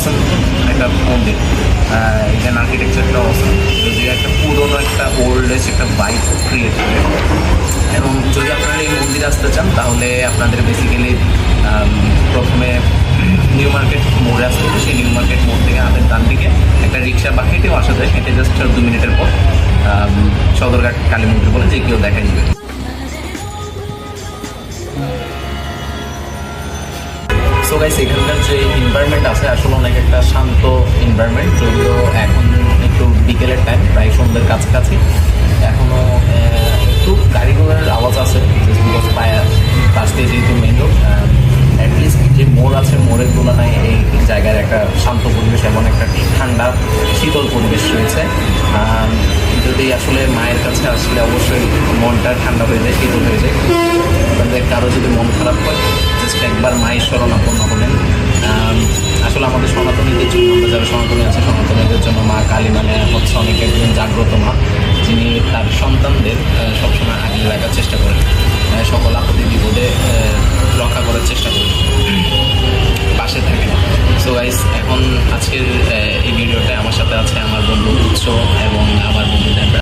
অসম একটা মন্দির, এখানে আর্কিটেকচারটা অসম, যদি একটা পুরোনো একটা ওল্ডেজ একটা ভাইব ক্রিয়েট করে। এবং যদি আপনারা এই মন্দিরে আসতে চান তাহলে আপনাদের বেসিক্যালি প্রথমে নিউ মার্কেট মোড়ে আসতে হবে। সেই নিউ মার্কেট মোড় থেকে আমাদের ডান দিকে একটা রিক্সা বা হেঁটেও আসা যায়, হেঁটে জাস্ট 2 মিনিটের পর সদরঘাট কালী মন্দির বলে যে কেউ দেখাই দেবে। সো গাইস, এখানকার যে এনভায়রনমেন্ট আছে আসলে অনেক একটা শান্ত এনভায়রনমেন্ট, যদিও এখন একটু বিকেলের টাইম, প্রায় সন্ধ্যের কাছাকাছি, এখনও একটু গাড়ি ঘোড়ার আওয়াজ আছে জাস্ট বিকজ পাশ দিয়ে যেহেতু মেন রোড। অ্যাটলিস্ট যে মোড় আছে মোড়ের তুলনায় এই জায়গার একটা শান্ত পরিবেশ এবং একটা ঠান্ডা শীতল পরিবেশ রয়েছে। যদি আসলে মায়ের কাছে আসলে অবশ্যই মনটা ঠান্ডা হয়ে যায়, শীতল হয়ে যায়। আপনাদের কারো যদি মন খারাপ হয় জাস্ট একবার মায়ের শরণাপন্ন হলেন। আসলে আমাদের সনাতনীদের জন্য, আমরা যারা সনাতনী আছে সনাতনীদের জন্য মা কালী মানে হচ্ছে অনেক একজন জাগ্রত মা, যিনি তার সন্তানদের সবসময় আগলে রাখার চেষ্টা করেন, সকল আপত্তি বিপদে রক্ষা করার চেষ্টা করেন, পাশে থাকেন। সো গাইস, এখন আজকের